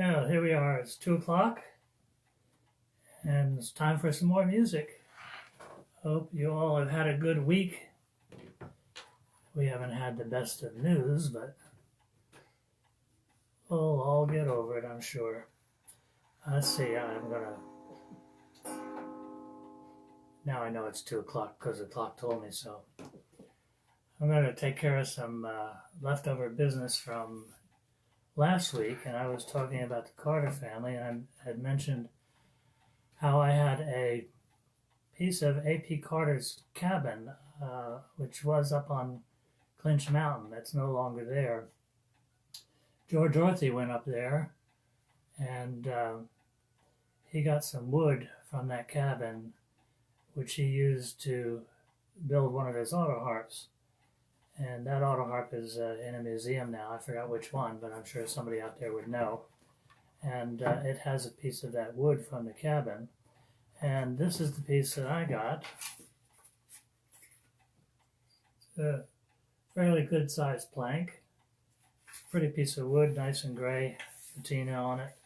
Now, here we are. It's 2 o'clock, and it's time for some more music. Hope you all have had a good week. We haven't had the best of news, but we'll all get over it, I'm sure. Let's see, now I know it's 2 o'clock because the clock told me so. I'm going to take care of some leftover business from last week, and I was talking about the Carter family, and I had mentioned how I had a piece of A.P. Carter's cabin, which was up on Clinch Mountain. That's no longer there. George Orthy went up there, and he got some wood from that cabin, which he used to build one of his auto harps. And that auto harp is in a museum now. I forgot which one, but I'm sure somebody out there would know. And it has a piece of that wood from the cabin. And this is the piece that I got. It's a fairly good sized plank. Pretty piece of wood, nice and gray, patina on it.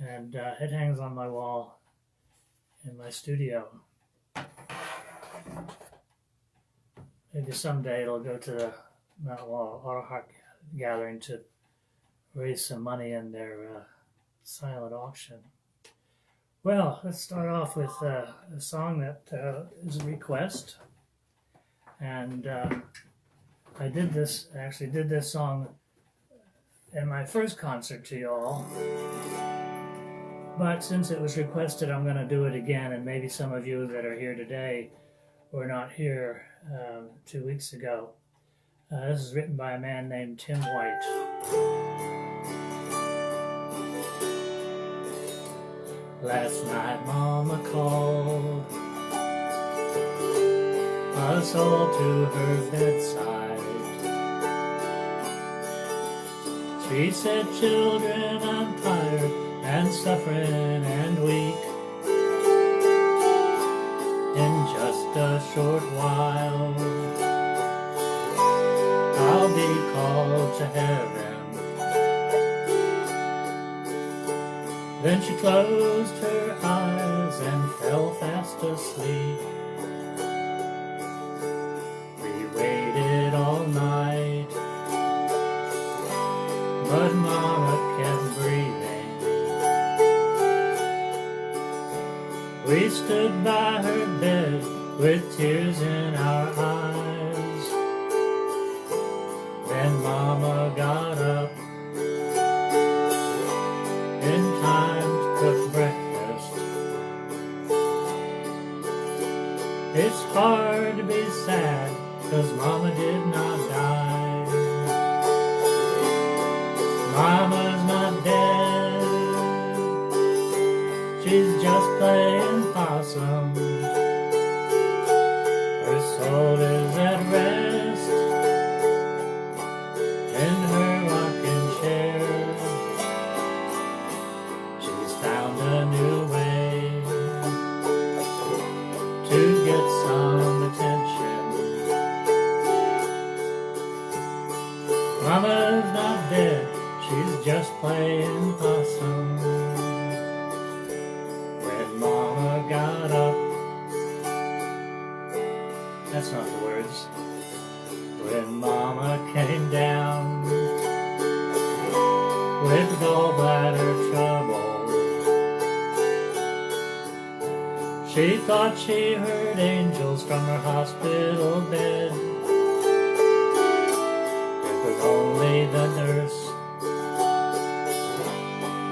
And it hangs on my wall in my studio. Maybe someday it'll go to the Mount Wall Auto Harp Gathering to raise some money in their silent auction. Well, let's start off with a song that is a request. And I did this song in my first concert to y'all. But since it was requested, I'm going to do it again. And maybe some of you that are here today were not here 2 weeks ago. This is written by a man named Tim White. Last night Mama called us all to her bedside. She said, "Children, I'm tired and suffering and weak. In just a short while I'll be called to heaven." Then she closed her eyes and fell fast asleep. We waited all night, but Mama kept breathing. We stood by her bed with tears in our eyes. Then Mama got up in time to cook breakfast. It's hard to be sad 'cause Mama did not die. Mama's not dead, she's just playing possum. Her soul is at rest in her rocking chair. She's found a new way to get some attention. Mama's not dead, she's just playing possum. When Mama got up, that's not the words. When Mama came down with gallbladder trouble, she thought she heard angels from her hospital bed. It was only the nurse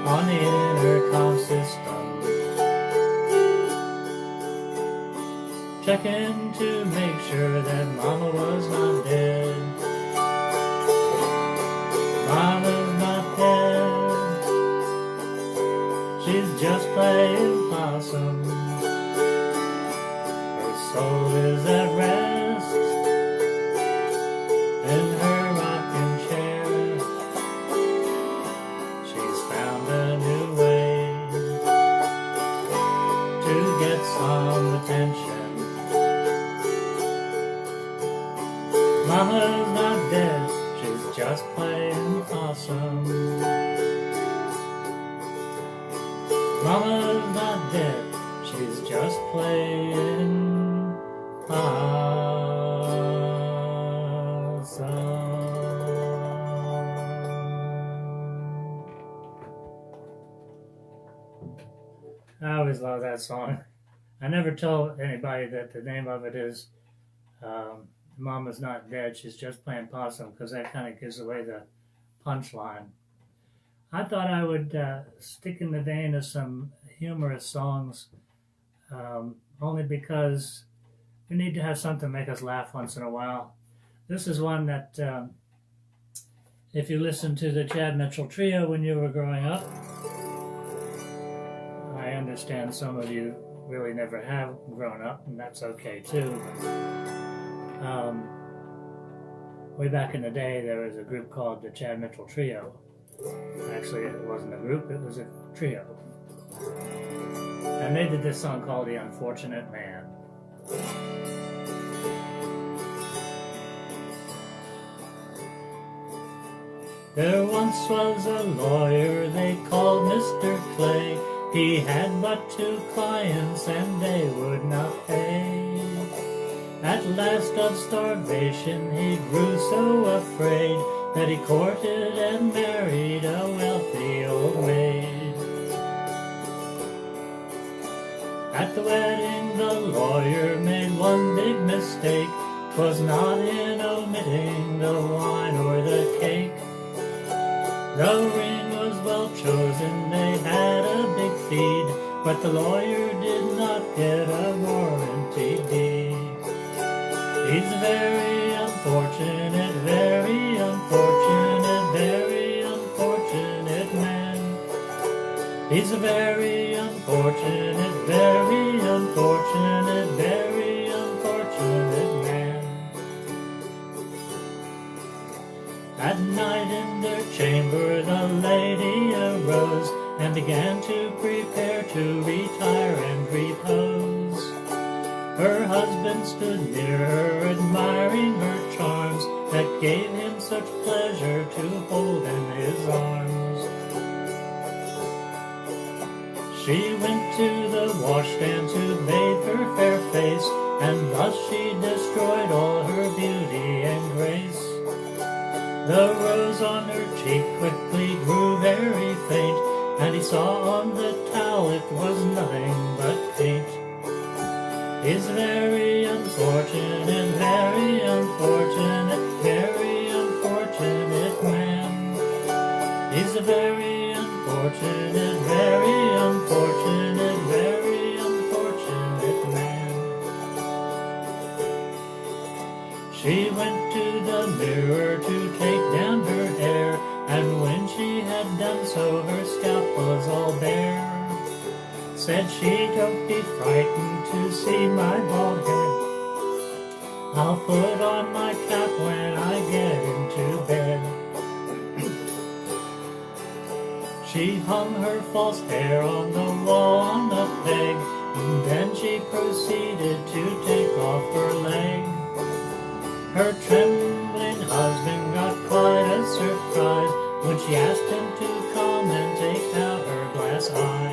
on the intercom system, checking to make sure that Mama was not dead. Mama's not dead, she's just playing possum. Her soul is at rest in her rocking chair. She's found a new way to get some attention. Mama's not dead, she's just playing possum. Mama's not dead, she's just playing possum. I always love that song. I never tell anybody that the name of it is Mama's Not Dead, She's Just Playing Possum, because that kind of gives away the punchline. I thought I would stick in the vein of some humorous songs, only because we need to have something to make us laugh once in a while. This is one that, if you listened to the Chad Mitchell Trio when you were growing up, I understand some of you really never have grown up, and that's okay too. Way back in the day, there was a group called the Chad Mitchell Trio. Actually, it wasn't a group, it was a trio. And they did this song called The Unfortunate Man. There once was a lawyer they called Mr. Clay. He had but 2 clients and they would not pay. At last of starvation he grew so afraid that he courted and married a wealthy old maid. At the wedding the lawyer made one big mistake. 'Twas not in omitting the wine or the cake. The ring was well chosen, they had a big feed, but the lawyer did not get a warranty deed. He's very unfortunate, very unfortunate, very unfortunate man. He's a very unfortunate, very unfortunate, very unfortunate man. At night in their chamber the lady arose and began to prepare to retire and repose. Her husband stood near her, admiring her charms that gave him such pleasure to hold in his arms. She went to the washstand to bathe her fair face, and thus she destroyed all her beauty and grace. The rose on her cheek quickly grew very faint, and he saw on the towel it was nothing but paint. He's very unfortunate, very unfortunate, very unfortunate man. He's a very unfortunate, very unfortunate, very unfortunate man. She went to the mirror to take down her hair, and when she had done so her scalp was all bare. Said she, "Don't be frightened to see my bald head. I'll put on my cap when I get into bed." She hung her false hair on the wall on a peg, and then she proceeded to take off her leg. Her trembling husband got quite a surprise when she asked him to come and take out her glass eye.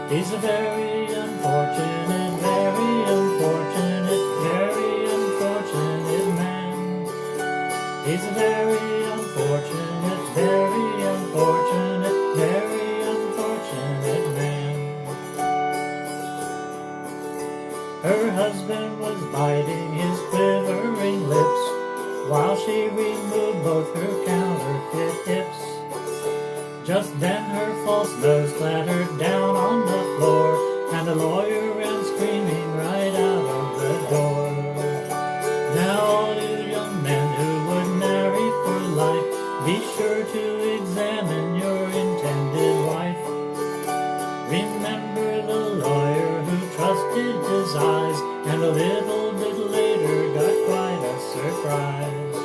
He's a very unfortunate, very unfortunate, very unfortunate man. He's a very unfortunate, very unfortunate, very unfortunate man. Her husband was biting his quivering lips while she removed both her counterfeit hips. Just then her false nose clattered down on the floor, and the lawyer ran screaming right out of the door. Now all you young men who would marry for life, be sure to examine your intended wife. Remember the lawyer who trusted his eyes, and a little bit later got quite a surprise.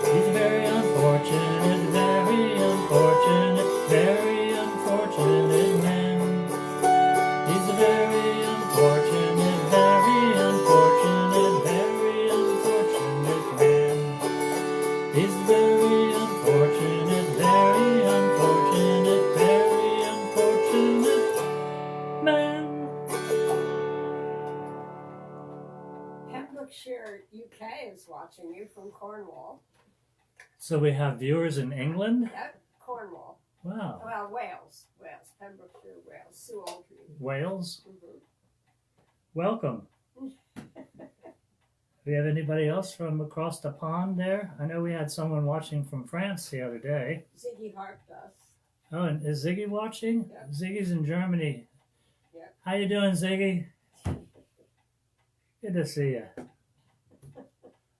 He's very unfortunate, very unfortunate, very unfortunate man. He's a very unfortunate, very unfortunate, very unfortunate man. He's very unfortunate, very unfortunate, very unfortunate. is watching you from Cornwall. So we have viewers in England? Yep, Cornwall. Wow. Well, Wales. Pembrokeshire, Wales. Sue Aldridge. Wales? Mm-hmm. Welcome. Do we have anybody else from across the pond there? I know we had someone watching from France the other day. Ziggy harped us. Oh, and is Ziggy watching? Yep. Ziggy's in Germany. Yep. How you doing, Ziggy? Good to see you.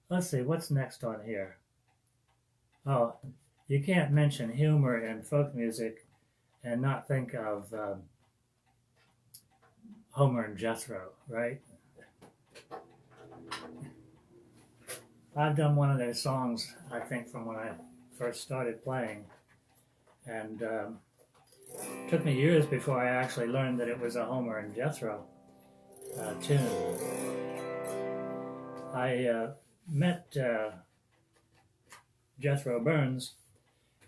Let's see, what's next on here? Oh, you can't mention humor in folk music and not think of Homer and Jethro, right? I've done one of their songs, I think, from when I first started playing. And it took me years before I actually learned that it was a Homer and Jethro tune. I met Jethro Burns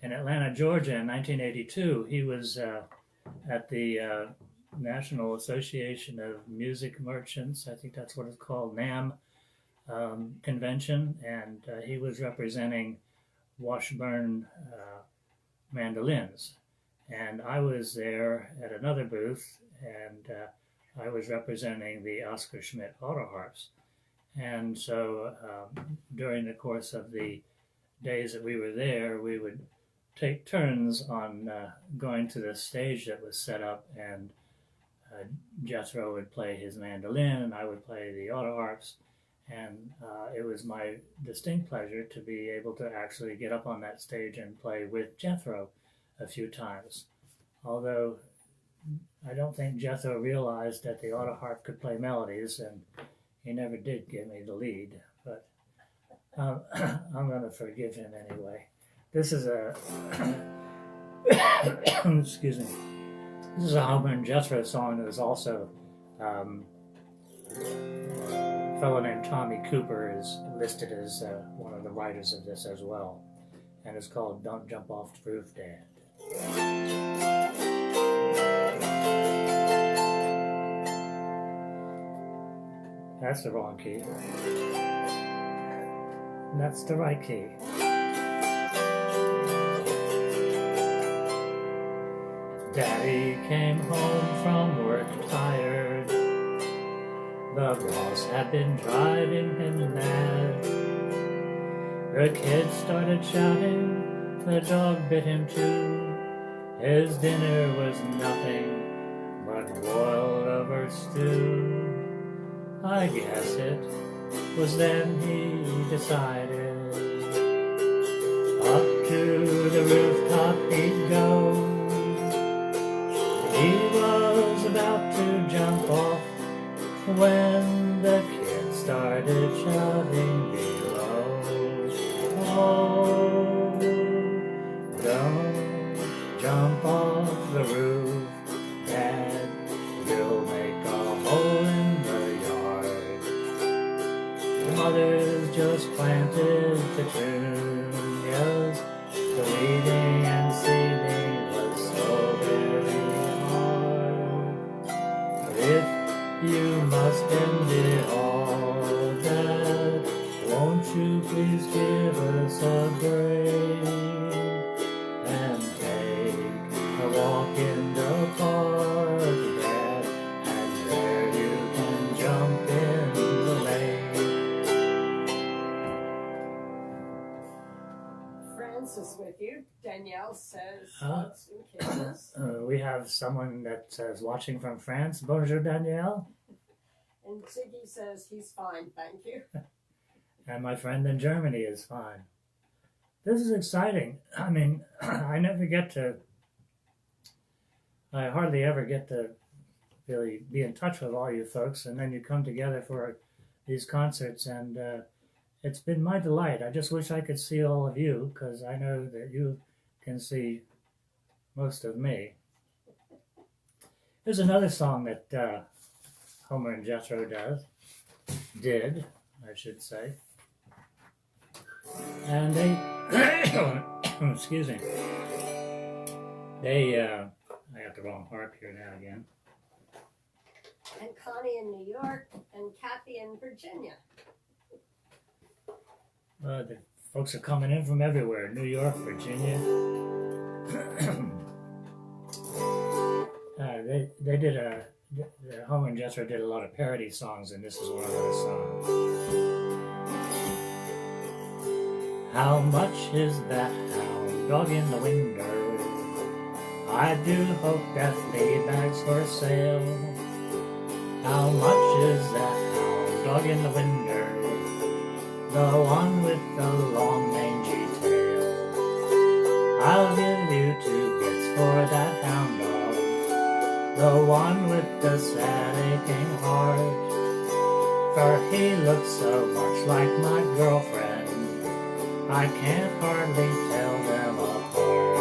in Atlanta, Georgia in 1982. He was at the National Association of Music Merchants, I think that's what it's called, NAM convention, and he was representing Washburn mandolins. And I was there at another booth, and I was representing the Oscar Schmidt auto harps. And so during the course of the days that we were there, we would take turns on going to the stage that was set up, and Jethro would play his mandolin, and I would play the auto harps. And it was my distinct pleasure to be able to actually get up on that stage and play with Jethro a few times. Although I don't think Jethro realized that the auto harp could play melodies, and he never did give me the lead, but I'm going to forgive him anyway. This is a excuse me. This is a Homer and Jethro song that is also a fellow named Tommy Cooper is listed as one of the writers of this as well, and it's called "Don't Jump Off the Roof, Dad." That's the wrong key. That's the right key. Daddy came home from work tired. The boss had been driving him mad. The kids started shouting, the dog bit him too. His dinner was nothing but boiled over stew. I guess it was then he decided up to the rooftop he'd go. He was about to jump off when the kids started shouting below. Oh, don't jump off the roof, Dad, you'll make a hole in the yard. The mother's just planted the tune, yes, the weeding and seeding was so very hard. But if you must end it all, Dad, won't you please give us a break and take a walk in the park, Dad, and there you can jump in the lake. Francis with you. Danielle says hugs and kisses. We have someone that says watching from France. Bonjour, Danielle. And Ziggy says he's fine, thank you. And my friend in Germany is fine. This is exciting. I mean, I hardly ever get to really be in touch with all you folks, and then you come together for these concerts, and it's been my delight. I just wish I could see all of you, because I know that you can see most of me. There's another song that Homer and Jethro did, I should say. And they, excuse me, I got the wrong harp here now again. And Connie in New York, and Kathy in Virginia. The folks are coming in from everywhere, New York, Virginia. They did Homer and Jethro did a lot of parody songs, and this is one of those songs. How much is that hound dog in the window? I do hope that Fleabag's for sale. How much is that hound dog in the window? The one with the long mangy tail. I'll give you 2 bits for that hound dog. The one with the sad aching heart. For he looks so much like my girlfriend, I can't hardly tell them apart.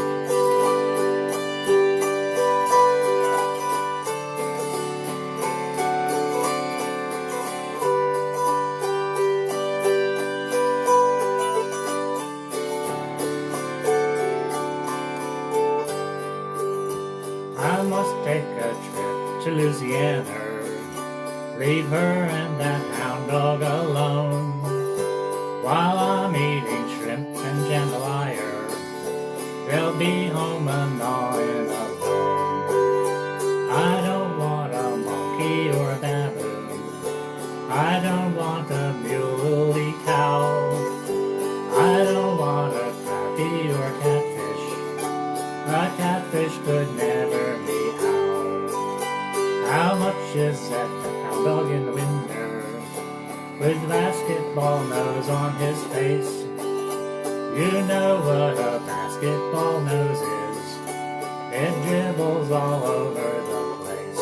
I must take a trip to Louisiana, leave her and that hound dog alone. While I'm eating shrimp and jambalaya, they'll be home gnawing a bone. I don't want a monkey or a baboon, I don't want a muley cow, I don't want a crappie or a catfish, a catfish could never be out. How much is that hound dog in the window, with basketball nose on his face? You know what a basketball nose is, it dribbles all over the place.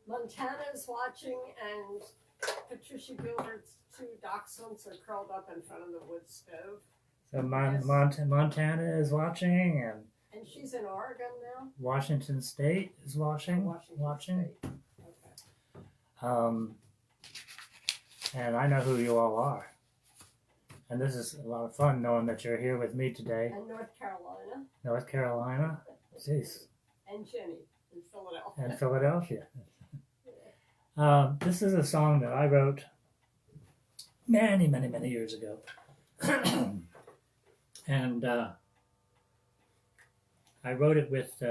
Montana's watching, and Patricia Gilbert's 2 dachshunds are curled up in front of the wood stove. So Montana is watching, And she's in Oregon now? Washington State is watching. Washington State. And I know who you all are. And this is a lot of fun knowing that you're here with me today. And North Carolina. North Carolina. Jeez. And Jenny in Philadelphia. And Philadelphia. This is a song that I wrote many, many, many years ago. And I wrote it with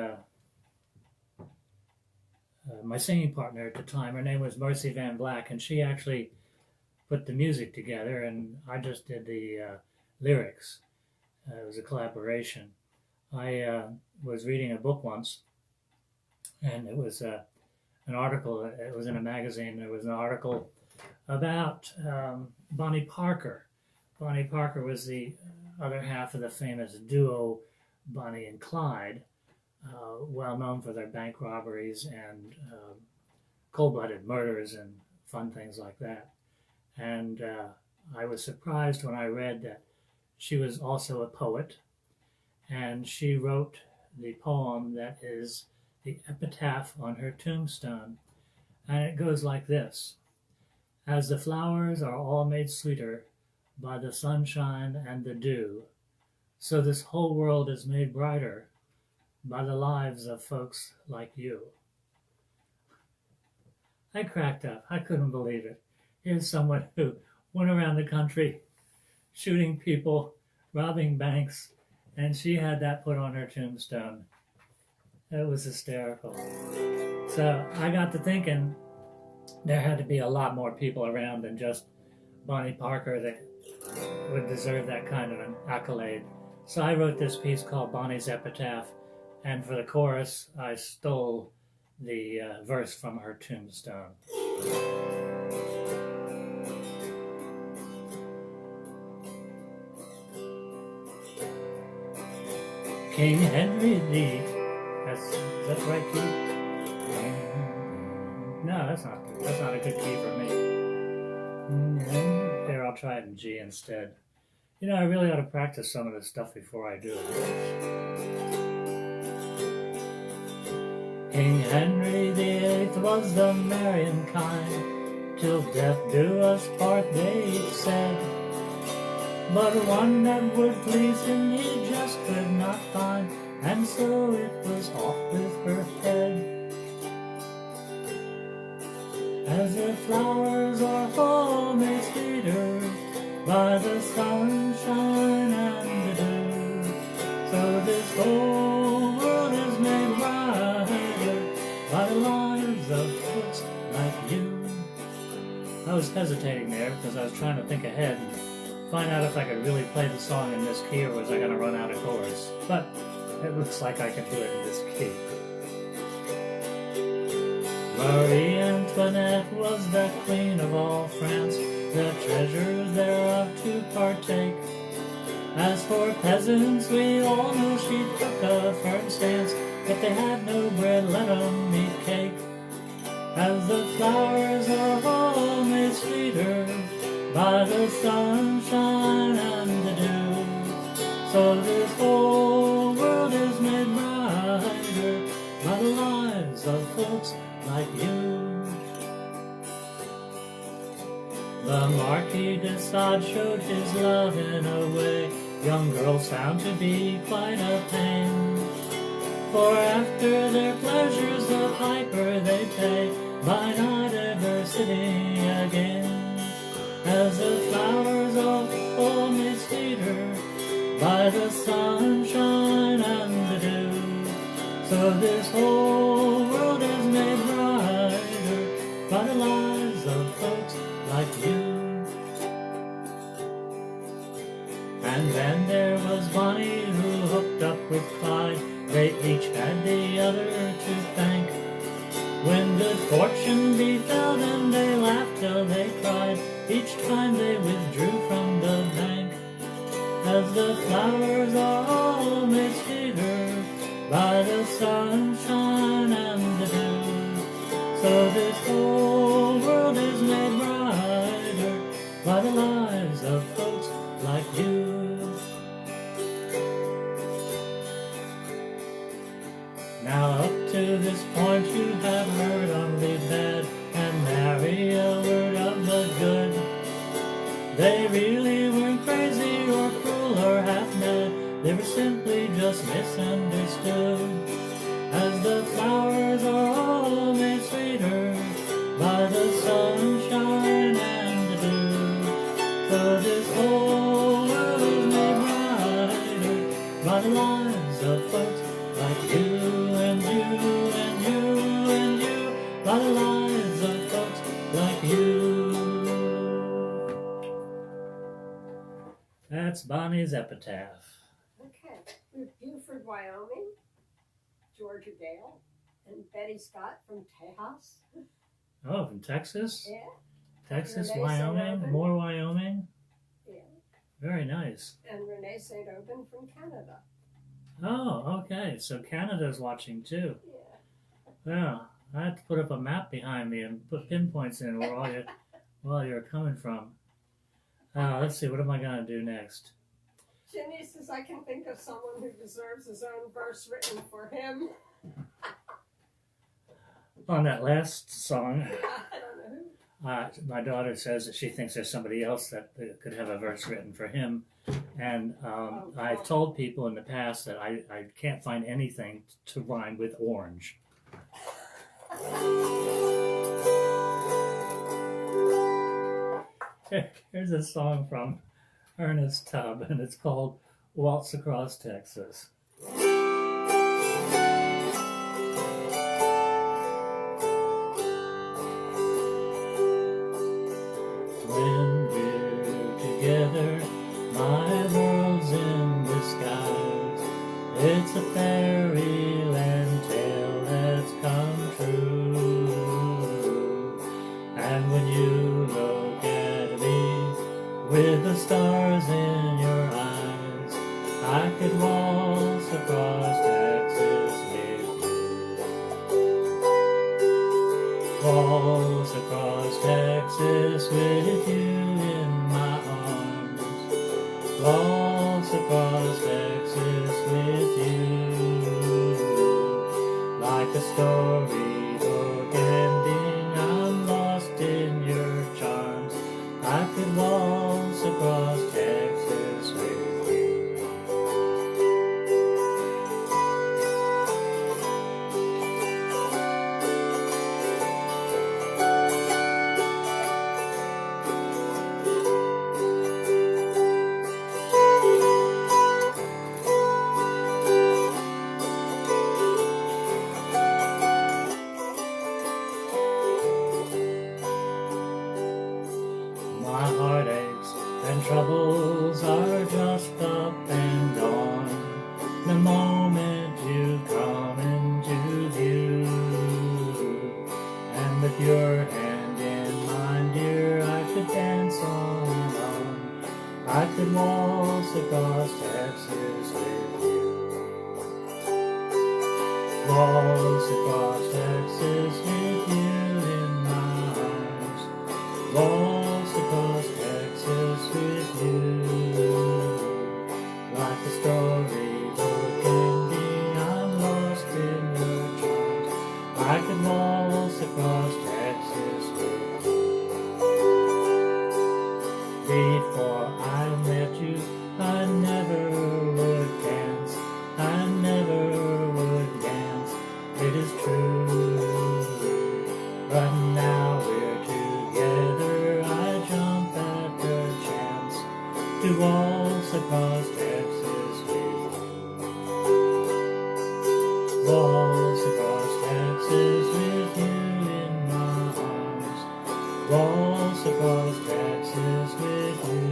my singing partner at the time. Her name was Mercy Van Black, and she actually put the music together, and I just did the lyrics. It was a collaboration. I was reading a book once, and it was an article. It was in a magazine. There was an article about Bonnie Parker. Bonnie Parker was the other half of the famous duo Bonnie and Clyde, well known for their bank robberies and cold-blooded murders and fun things like that. And I was surprised when I read that she was also a poet, and she wrote the poem that is the epitaph on her tombstone. And it goes like this: as the flowers are all made sweeter by the sunshine and the dew, so this whole world is made brighter by the lives of folks like you. I cracked up. I couldn't believe it. Here's someone who went around the country shooting people, robbing banks, and she had that put on her tombstone. It was hysterical. So I got to thinking there had to be a lot more people around than just Bonnie Parker that would deserve that kind of an accolade. So I wrote this piece called Bonnie's Epitaph, and for the chorus I stole the verse from her tombstone. King Henry the... Is that the right key? No, that's not a good key for me. Here, I'll try it in G instead. You know, I really ought to practice some of this stuff before I do it. King Henry VIII was the marrying kind, till death do us part, they each said. But one that would please him he just could not find, and so it was off with her head. As the flowers are full by the sunshine and the dew. So this whole world is made brighter by the lives of folks like you. I was hesitating there because I was trying to think ahead and find out if I could really play the song in this key or was I going to run out of chords. But it looks like I can do it in this key. Marie Antoinette was the queen of all France, the treasures thereof to partake. As for peasants, we all know she took a firm stance. If they had no bread, let 'em eat cake. As the flowers are all made sweeter by the sunshine and the dew, so this whole world is made brighter by the lives of folks like you. The Marquis de Sade showed his love in a way young girls found to be quite a pain. For after their pleasures the piper they pay, by not ever sitting again. As the flowers are all made sweeter by the sunshine and the dew, so this whole world is made brighter by the lives of folks like you. And then there was Bonnie who hooked up with Clyde. They each had the other to thank. When good fortune befell them, they laughed till they cried each time they withdrew from the bank. As the flowers are all made sweeter by the sunshine and the dew, so this whole world is made brighter by the lives of folks like you. Now up to this point you have heard only bad, and nary a word of the good. They really weren't crazy or cruel or half mad, they were simply just misunderstood. As the flowers are all made sweeter by the sunshine and the dew, so this whole world is made brighter by the lives of folks like you and you and you and you, by the lives of folks like you. That's Bonnie's epitaph. Okay, we have Buford, Wyoming, Georgia Gale, and Betty Scott from Tejas. Oh, from Texas? Yeah. Texas, Renee Wyoming, St. more Wyoming. Yeah. Very nice. And Renee St. Aubin from Canada. Oh, okay. So Canada's watching too. Yeah. Yeah, I have to put up a map behind me and put pinpoints in where all you're coming from. Let's see, what am I going to do next? Jenny says, I can think of someone who deserves his own verse written for him. On that last song, I don't know who. my daughter says that she thinks there's somebody else that could have a verse written for him. And I've told people in the past that I can't find anything to rhyme with orange. Here's a song from Ernest Tubb, and it's called Waltz Across Texas. When we're together, my world's in the skies. It's a fairyland tale that's come true. And when you look at me with the stars in your eyes, I could waltz across Texas with you. Waltz across Texas with you in my arms. Waltz across Texas with you. Like a storybook ending, I'm lost in your charms. I could waltz across Texas with you. Texas with you. Waltz across Texas with you in my arms. Waltz across Texas with you. Like a storybook ending, I'm lost in your charms. I could waltz across Texas with you. Before I met you, I never would dance. I never would dance. It is true. But now we're together. I jump at the chance to waltz across Texas with you. Waltz across Texas with you in my arms. Waltz across Texas with you.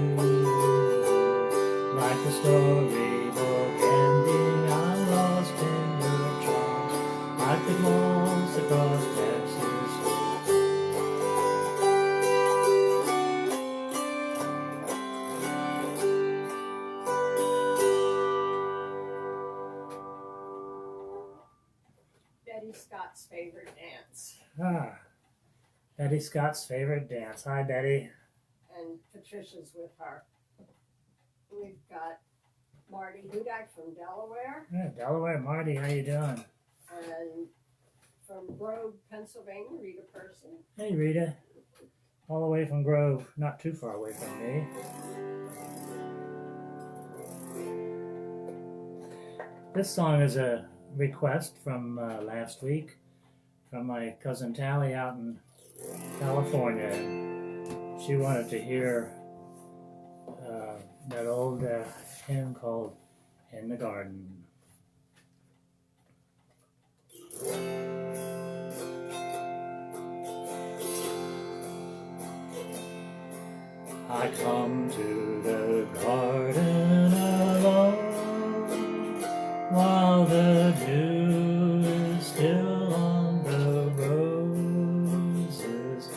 Like a storybook ending, I'm lost in your charms. I could waltz across Texas with you. Betty Scott's favorite dance. Betty Scott's favorite dance. Hi, Betty. And Patricia's with her. We've got Marty Hudak from Delaware. Yeah, Delaware, Marty, how you doing? And from Grove, Pennsylvania, Rita Person. Hey, Rita. All the way from Grove, not too far away from me. This song is a request from last week from my cousin Tally out in California. She wanted to hear that old hymn called In the Garden. I come to the garden alone while the dew is still on the roses,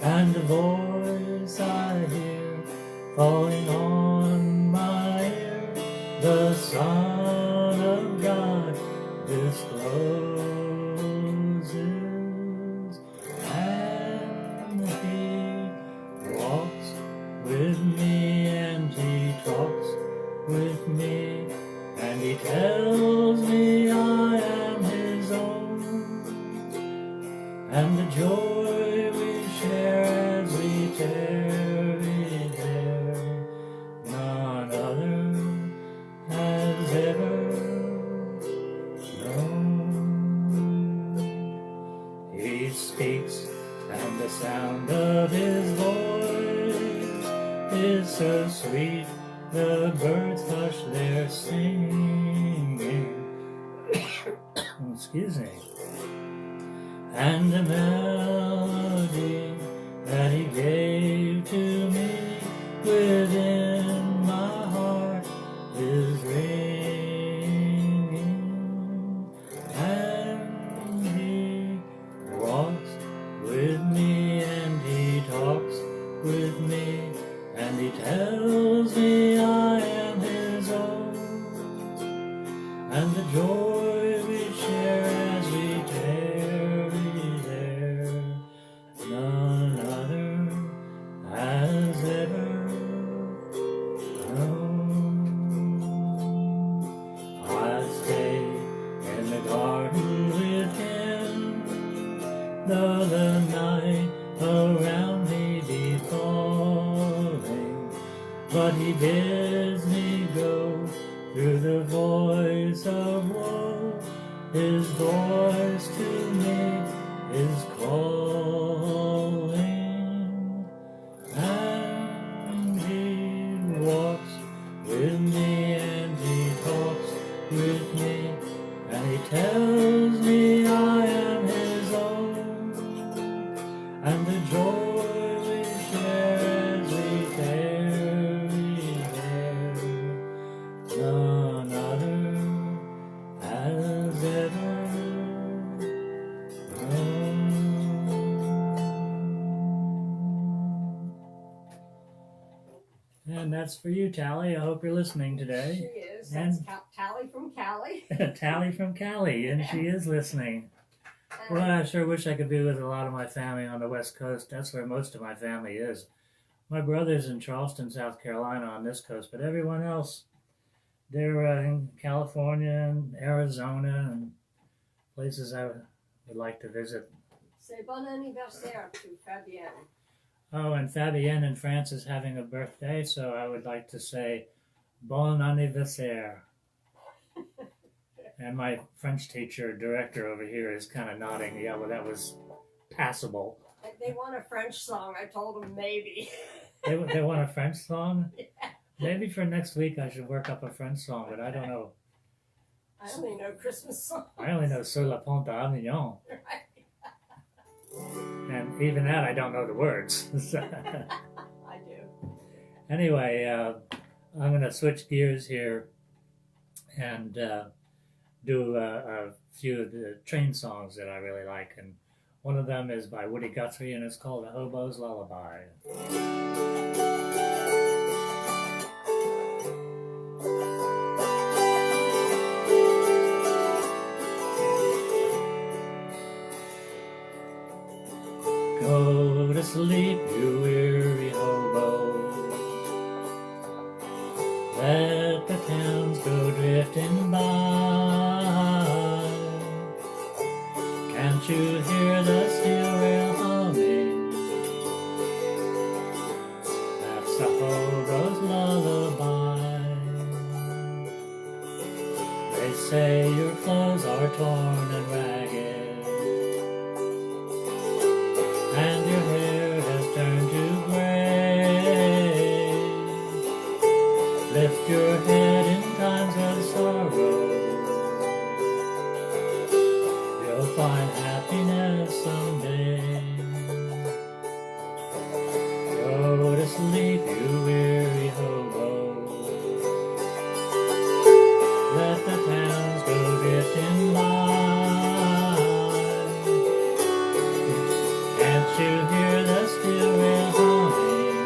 and the voice I hear falling on my ear, the Son of God discloses, and He walks with me, and He talks with me, and He tells me I am His own, and the joy we share as we tarry there, none other has ever known. He speaks, and the sound of His voice is so sweet, the birds hush their singing. Excuse me. And the melody that He gave to me within my heart is ringing, and He walks with me, and He talks with me, and He tells me I am His own, and the joy we share as we tarry there, none other has ever known. I'll stay in the garden with Him, though the night around me be falling, but He bids me go through the voice of woe. His voice to me is calling, and He walks with me, and He talks with me, and He tells me I am His own, and the joy we share as we tarry there, none other has ever known. And that's for you, Tally. I hope you're listening She today. is. is. That's Tally from Cali. Tally from Cali, and she is listening. And Well, I sure wish I could be with a lot of my family on the West Coast. That's where most of my family is. My brother's in Charleston, South Carolina on this coast, but everyone else, they're in California and Arizona and places I would like to visit. say bon anniversaire to Fabienne. Oh, and Fabienne in France is having a birthday, so I would like to say bon anniversaire. And my French teacher, director over here is kind of nodding. Yeah, well, that was passable. They want a French song. I told them maybe. They want a French song? Yeah. Maybe for next week I should work up a French song, but I don't know. I only know Christmas songs. I only know Sur la Pente d'Avignon. Right. And even that, I don't know the words. I do. Anyway, I'm going to switch gears here and do a few of the train songs that I really like. And one of them is by Woody Guthrie, and it's called A Hobo's Lullaby. Go to sleep, you weary hobo. Let the towns go drifting by. Can't you hear the steel rail humming? That's the hobo's lullaby. They say your clothes are torn and ragged, and your hair has turned to gray. Lift your head in times of sorrow. You'll find happiness someday. Go to sleep, you weary hobo. Let the towns go drifting by. Can't you hear the steel rail humming?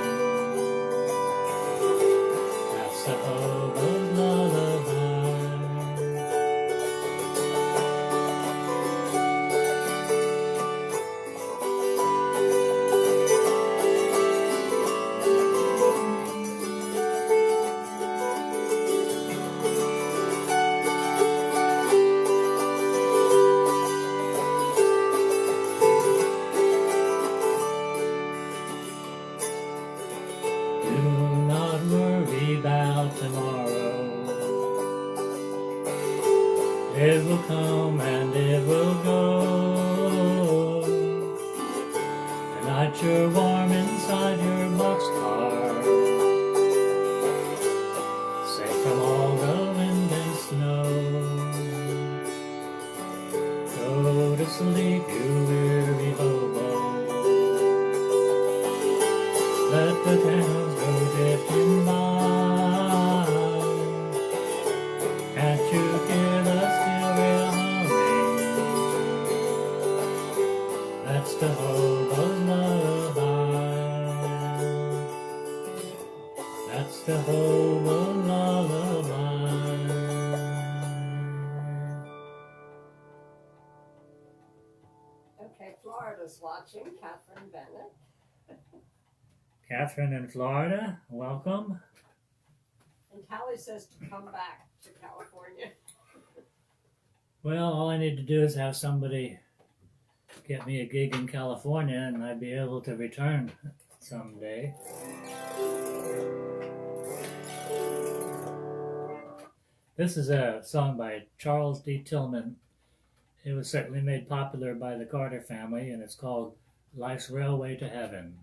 That's the hobo's lullaby. Do not worry about tomorrow. It will come and it will go. Tonight you're warm inside your boxcar, safe from all the wind and snow. Go to sleep, you weary hobo. Let the towns go drifting by. Can't you hear the steel rail humming? That's the hobo's lullaby. That's the hobo's lullaby. Okay, Florida's watching. Catherine Bennett. Catherine in Florida, welcome. And Tally says to come back to California. Well, all I need to do is have somebody get me a gig in California and I'd be able to return someday. This is a song by Charles D. Tillman. It was certainly made popular by the Carter family, and it's called Life's Railway to Heaven.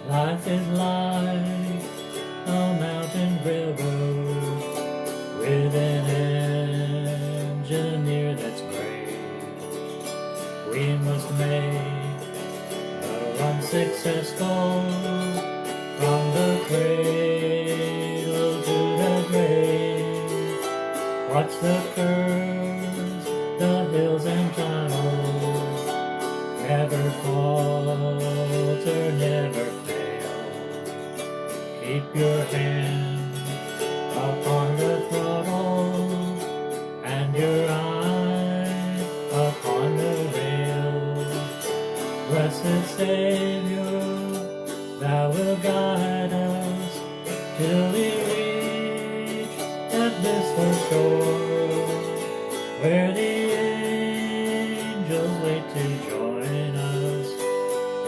Life is like a mountain railroad with an engineer that's brave. We must make a run successful from the cradle to the grave. Watch the curves, the hills and tunnels, never falter, never keep your hand upon the throttle and your eye upon the rail. Blessed Savior, thou wilt guide us till we reach that blissful shore, where the angels wait to join us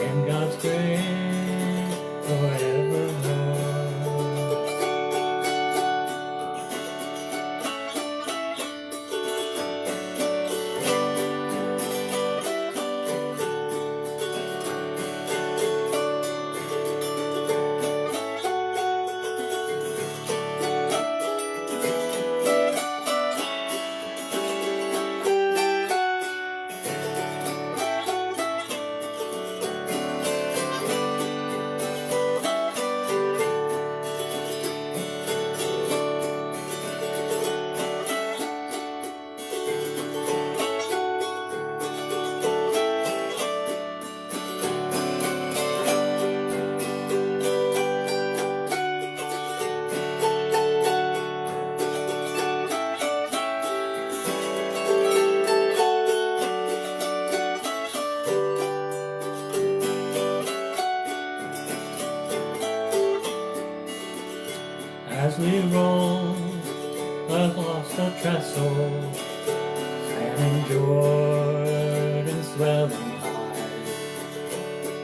in God's grace forevermore. As we roll across the trestle, spanning Jordan's swelling tide,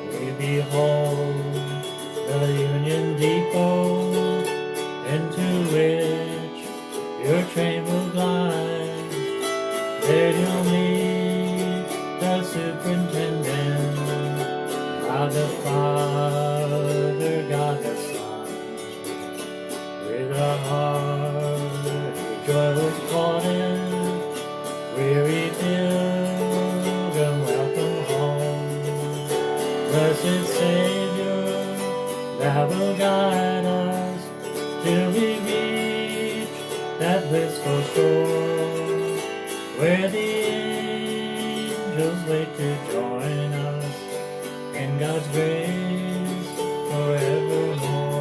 we behold the Union Depot, into which your train will glide. There you'll meet the superintendent, God the Father, God the Son. With a heart joyless plodding, weary pilgrim, welcome home. Blessed Savior, thou wilt guide us till we reach that blissful shore, where the angels wait to join us in God's grace forevermore.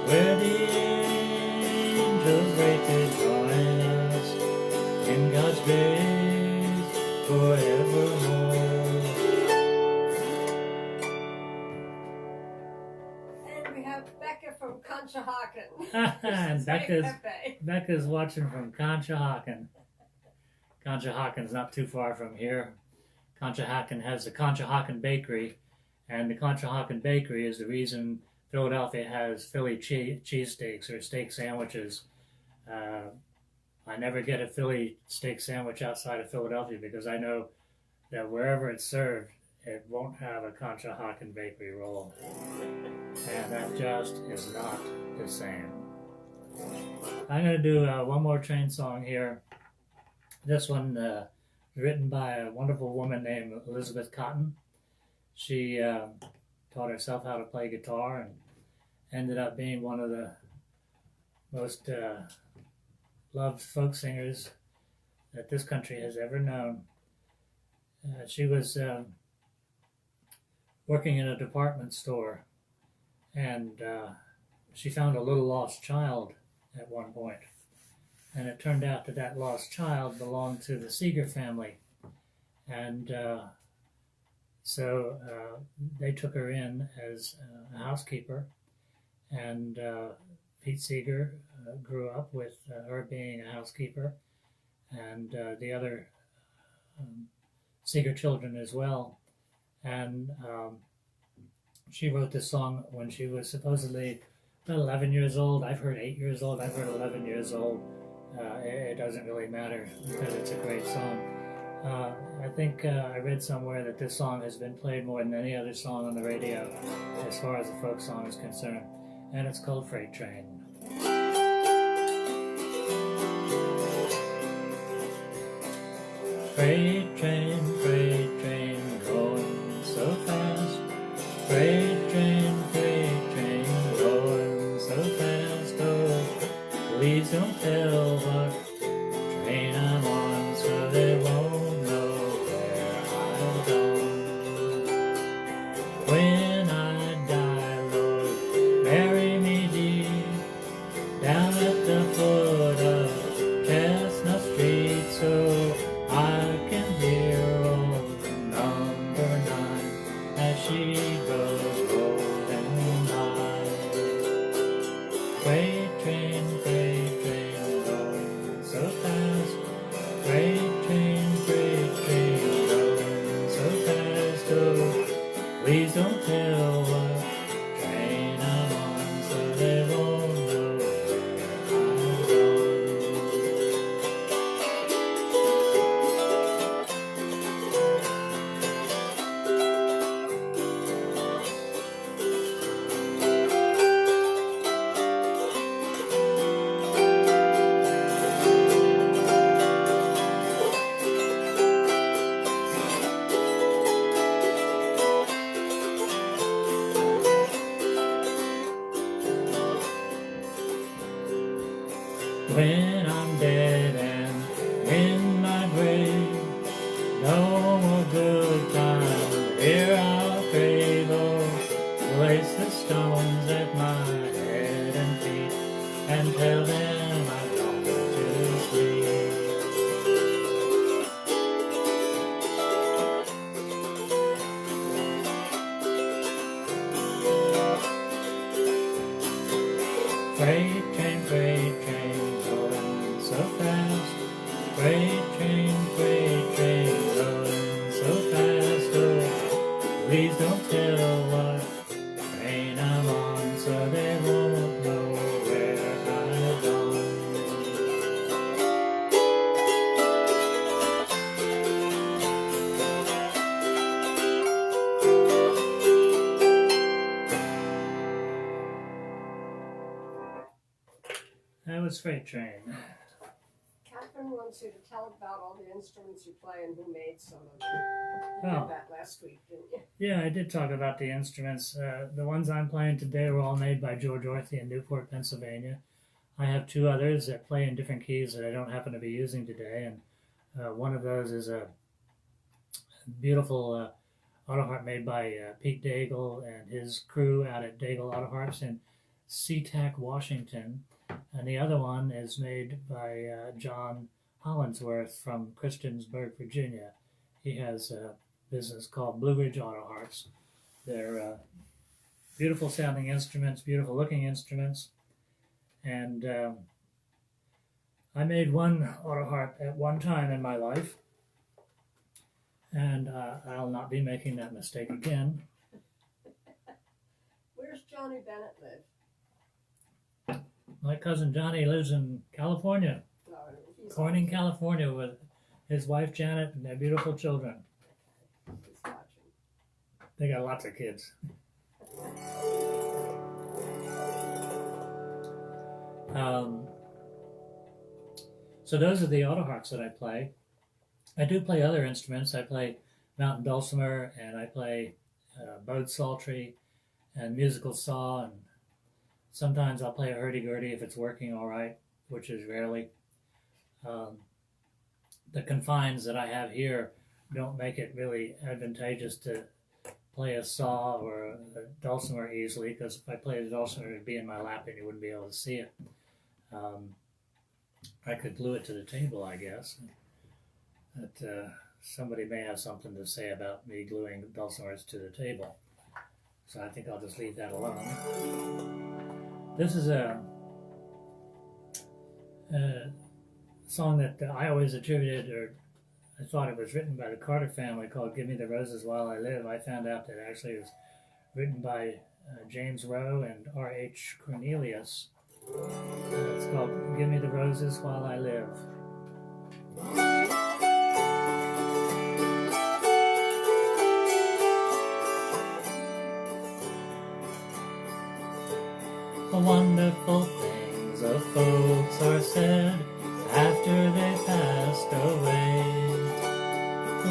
Where the angels wait to join us in God's grace forevermore. And we have Becca from Conshohocken. And Becca's Becca's watching from Conshohocken. Conshohocken's not too far from here. Conshohocken has the Conshohocken Bakery, and the Conshohocken Bakery is the reason Philadelphia has Philly cheesesteaks or steak sandwiches. I never get a Philly steak sandwich outside of Philadelphia because I know that wherever it's served, it won't have a Conshohocken Bakery roll. And that just is not the same. I'm going to do one more train song here. This one written by a wonderful woman named Elizabeth Cotton. She taught herself how to play guitar and ended up being one of the most loved folk singers that this country has ever known. She was working in a department store, and she found a little lost child at one point. And it turned out that that lost child belonged to the Seeger family. And so they took her in as a housekeeper. And Pete Seeger grew up with her being a housekeeper, and the other Seeger children as well. And she wrote this song when she was supposedly about 11 years old. I've heard 8 years old. I've heard 11 years old. It doesn't really matter because it's a great song. I think I read somewhere that this song has been played more than any other song on the radio as far as a folk song is concerned. And it's called Freight Train. Freight train, going so fast. Freight train, going so fast. Oh, please don't tell what train I'm on, so they won't know where I'll go. When I die, Lord, Mary Freight train going so fast. Freight train going so fast. Oh, please don't tell what train I'm on, so they won't know when I'm dead and in my grave. No more good time, here I'll crave. Oh, place the stones at my head and feet, and tell them I've gone to sleep. Freight train going so fast. Freight train going so fast. Oh, please don't tell what train I'm on, so they won't know where I've gone. That was Freight Train. Catherine wants you to tell about all the instruments you play and who made some of them. You Oh. did that last week, didn't you? Yeah, I did talk about the instruments. The ones I'm playing today were all made by George Orthy in Newport, Pennsylvania. I have two others that play in different keys that I don't happen to be using today, and one of those is a beautiful autoharp made by Pete Daigle and his crew out at Daigle Autoharps in SeaTac, Washington. And the other one is made by John Hollinsworth from Christiansburg, Virginia. He has a business called Blue Ridge Autoharps. They're beautiful sounding instruments, beautiful looking instruments. And I made one autoharp at one time in my life. And I'll not be making that mistake again. Where's Johnny Bennett live? My cousin Johnny lives in California, No, he's Corning, California, with his wife Janet and their beautiful children. He's watching. They got lots of kids. So those are the autoharps that I play. I do play other instruments. I play mountain dulcimer, and I play bowed psaltery and musical saw, and sometimes I'll play a hurdy-gurdy if it's working all right, which is rarely. The confines that I have here don't make it really advantageous to play a saw or a dulcimer easily, because if I played a dulcimer, it would be in my lap and you wouldn't be able to see it. I could glue it to the table, I guess. But somebody may have something to say about me gluing dulcimers to the table. So I think I'll just leave that alone. This is a song that I always attributed, or I thought it was written by the Carter family, called Give Me the Roses While I Live. I found out that actually it was written by James Rowe and R.H. Cornelius. It's called Give Me the Roses While I Live. The wonderful things of folks are said after they passed away.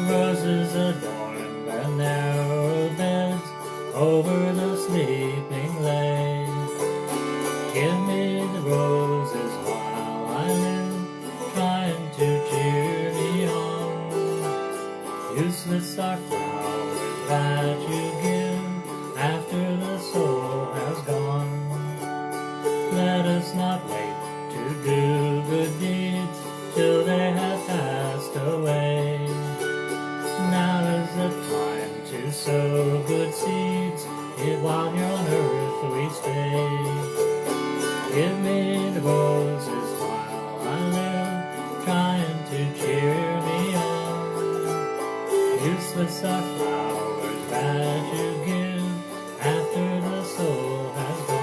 Roses adorn the narrow beds over the sleeping lay. Give me the roses while I live, trying to cheer me on. Useless are flowers that you give after the soul has gone. Let us not wait to do good deeds till they have passed away. Now is the time to sow good seeds, while here on earth we stay. Give me the roses while I live, trying to cheer me on. Useless are flowers that you give after the soul has gone.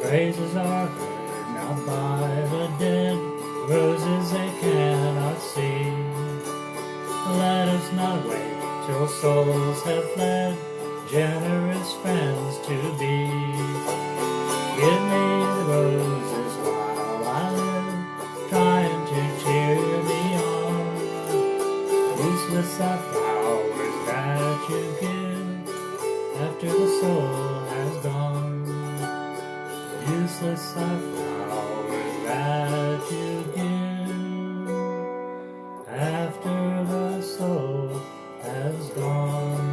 Praises are heard now by the dead, roses they cannot see. Let us not wait till souls have fled, generous friends to be. Give me the roses while I live, trying to cheer me on. Useless are flowers that you give after the soul has gone. Useless are flowers that you give after the soul has gone.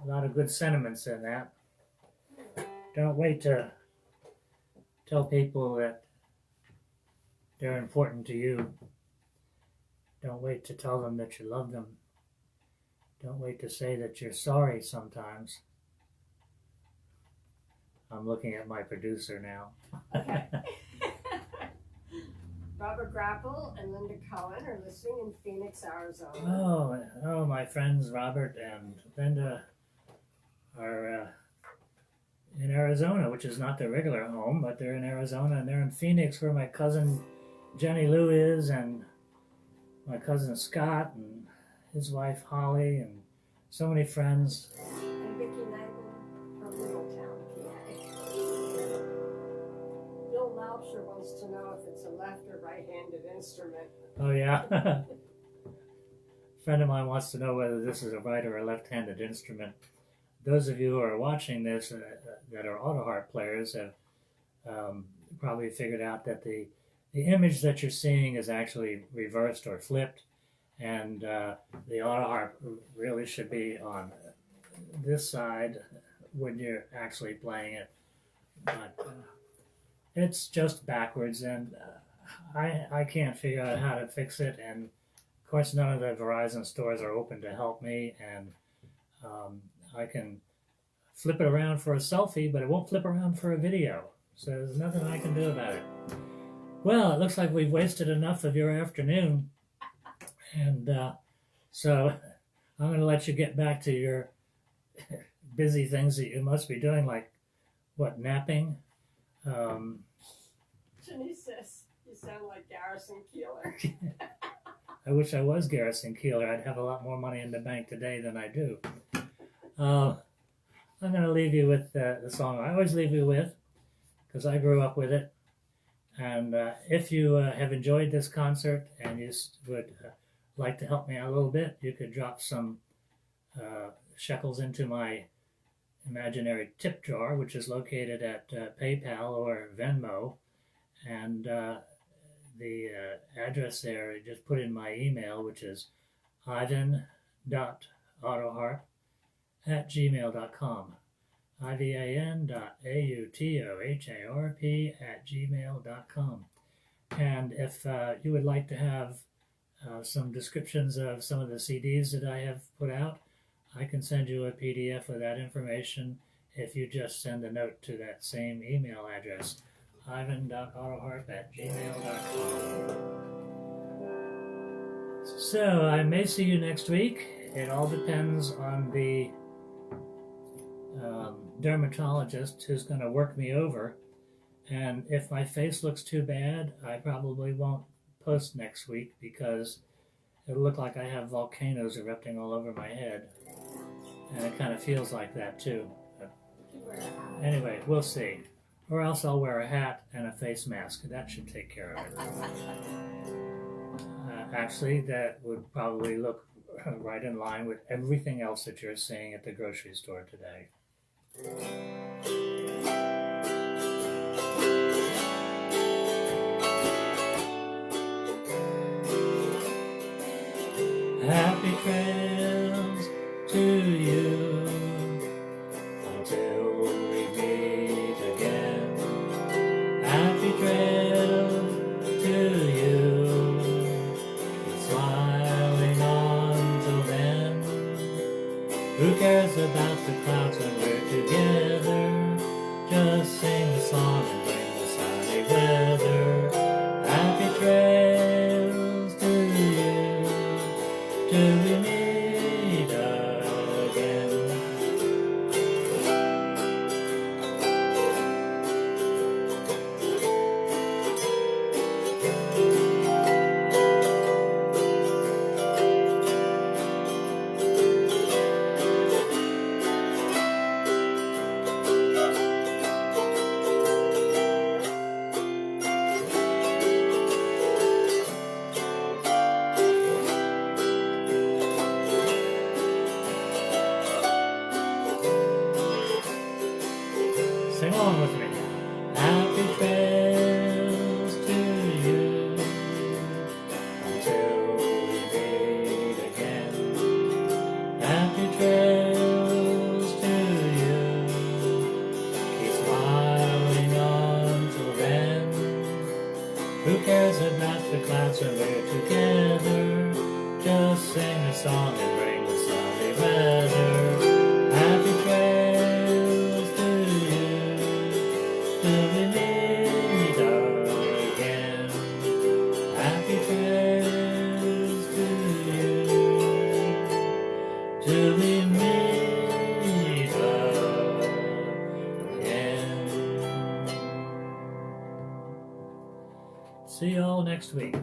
A lot of good sentiments in that. Don't wait to tell people that they're important to you. Don't wait to tell them that you love them. Don't wait to say that you're sorry sometimes. I'm looking at my producer now. Okay. Robert Grapple and Linda Cohen are listening in Phoenix, Arizona. Oh, my friends Robert and Linda are in Arizona, which is not their regular home, but they're in Arizona, and they're in Phoenix where my cousin Jenny Lou is, and my cousin Scott, and his wife Holly, and so many friends. And Vicki Knighton from Middletown, PA. Bill Laubscher wants to know if it's a left or right-handed instrument. Oh yeah. A friend of mine wants to know whether this is a right or a left-handed instrument. Those of you who are watching this that are autoharp players have probably figured out that the image that you're seeing is actually reversed or flipped, and the autoharp really should be on this side when you're actually playing it, but it's just backwards, and I can't figure out how to fix it, and of course none of the Verizon stores are open to help me, and I can flip it around for a selfie, but it won't flip around for a video, so there's nothing I can do about it. Well, it looks like we've wasted enough of your afternoon, and so I'm going to let you get back to your busy things that you must be doing, like, what, napping? Denise says, you sound like Garrison Keillor. I wish I was Garrison Keillor. I'd have a lot more money in the bank today than I do. I'm going to leave you with the song I always leave you with, because I grew up with it. And if you have enjoyed this concert and you would like to help me out a little bit, you could drop some shekels into my imaginary tip jar, which is located at PayPal or Venmo. And the address there, just put in my email, which is ivan.autoharp@gmail.com. ivan.autoharp@gmail.com. And if you would like to have some descriptions of some of the CDs that I have put out, I can send you a PDF of that information if you just send a note to that same email address, ivan.autoharp@gmail.com. So I may see you next week. It all depends on the dermatologist who's going to work me over, and if my face looks too bad, I probably won't post next week because it'll look like I have volcanoes erupting all over my head, and it kind of feels like that too. But anyway, we'll see. Or else I'll wear a hat and a face mask. That should take care of it. Actually, that would probably look right in line with everything else that you're seeing at the grocery store today. Happy trails to you until we meet again. Happy trails to you. Keep smiling on till then. Who cares about the clouds when we're together? Just sing the song and bring the sunny weather. Happy trails to you till we meet again. Sing along with me now. Happy trails to you until we meet again. Happy trails to you. Keep smiling on till then. Who cares about the clouds when we're together? Just sing a song and bring the sunny weather. Happy trails to you till we meet again. Happy trails to you till we meet again. See you all next week.